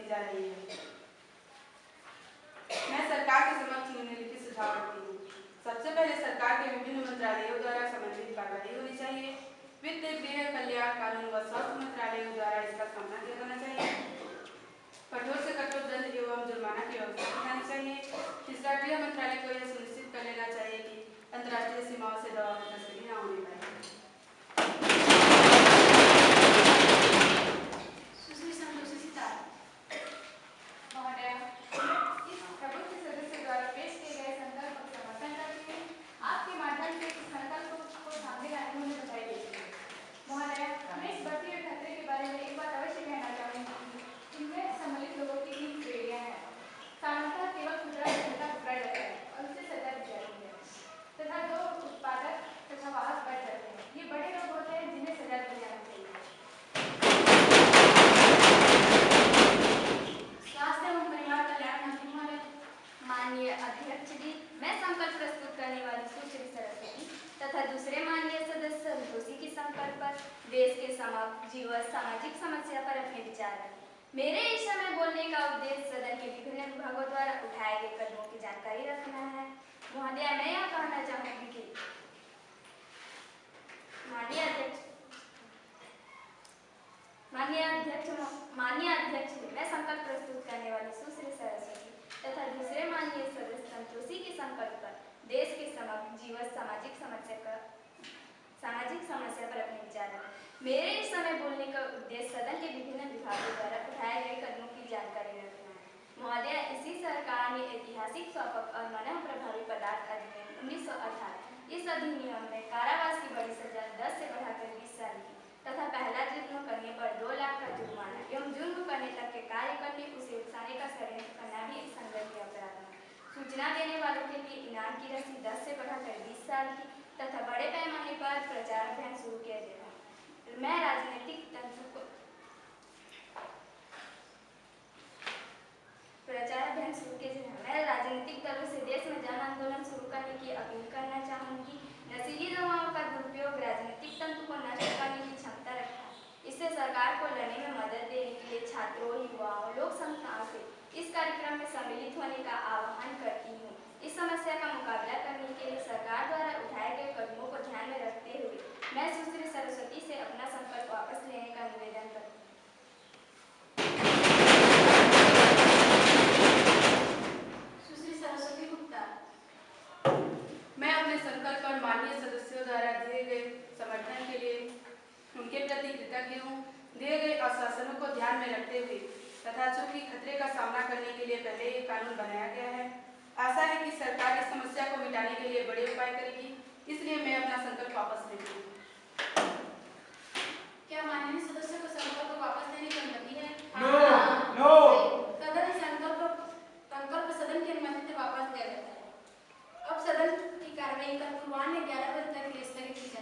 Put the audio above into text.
बरती जा रही है। मैं सरकार के समक्ष निम्नलिखित सुझाव रखती हूँ। सबसे पहले सरकार के विभिन्न मंत्रालयों द्वारा समन्वित कार्रवाई होनी चाहिए। वित्त, गृह, कल्याण, कानून व स्वास्थ्य मंत्रालयों द्वारा इसका सामना किया जाना चाहिए। कठोर से कठोर दंड एवं जुर्माना की व्यवस्था की जानी चाहिए। तीसरा, गृह मंत्रालय को यह सुनिश्चित कर लेना चाहिए कि अंतर्राष्ट्रीय सीमाओं से दवा की तस्करी न होने पाए। देश के समग्र जीवन सामाजिक समस्या पर अपने विचार रखें। मेरे इस समय बोलने का उद्देश्य सदन के विभिन्न विभागों द्वारा उठाए गए कदमों की जानकारी रखना है। महोदय, मैं यह कहना चाहूंगी कि माननीय अध्यक्ष मैं संकल्प प्रस्तुत करने वाली सुश्री सरस्वती तथा दूसरे माननीय सदस्य संतोषी के संकल्प पर देश के समग्र जीवन सामाजिक समस्या पर अपने विचार रखें। मेरे इस समय बोलने का उद्देश्य सदन के विभिन्न विभागों द्वारा उठाए गए कदमों की जानकारी रखना है। महोदय, इसी सरकार ने ऐतिहासिक स्वापक और मानव प्रभावी पदार्थ अधिनियम 1918 इस अधिनियम में कारावास की बड़ी सजा 10 से बढ़ाकर 20 साल की तथा पहला जुर्म करने पर 2 लाख का जुर्माना एवं जुर्म करने तक के कार्य करके उसे उकसाने का षड्यंत्र करना भी संगठित अपराध है। सूचना देने वालों के लिए इनाम की राशि 10 से बढ़ाकर 20 साल की तथा बड़े पैमाने पर प्रचार अभियान शुरू किया जाएगा। मैं राजनीतिक दलों से देश में जन आंदोलन शुरू करने की अपील करना चाहूंगी। नशीली दवाओं का दुरुपयोग राजनीतिक तंत्र को नष्ट करने की क्षमता रखता है। इससे सरकार को लड़ने में मदद देने के लिए छात्रों, युवाओं, लोक संस्थाओं से इस कार्यक्रम में सम्मिलित होने का आह्वान करती हूँ। इस समस्या का मुकाबला करने के लिए सरकार द्वारा उठाए गए कदमों को ध्यान में रखते हुए मैं सुश्री सरस्वती से अपना संकल्प वापस लेने का निवेदन करती हूँ। सुश्री सरस्वती गुप्ता, मैं अपने संकल्प और माननीय सदस्यों द्वारा दिए गए समर्थन के लिए उनके प्रति कृतज्ञ हूँ। दिए गए आश्वासनों को ध्यान में रखते हुए तथा चूंकि खतरे का सामना करने के लिए पहले ही कानून बनाया गया है, आशा है कि सरकार इस समस्या को मिटाने के लिए बड़े उपाय करेगी। इसलिए मैं अपना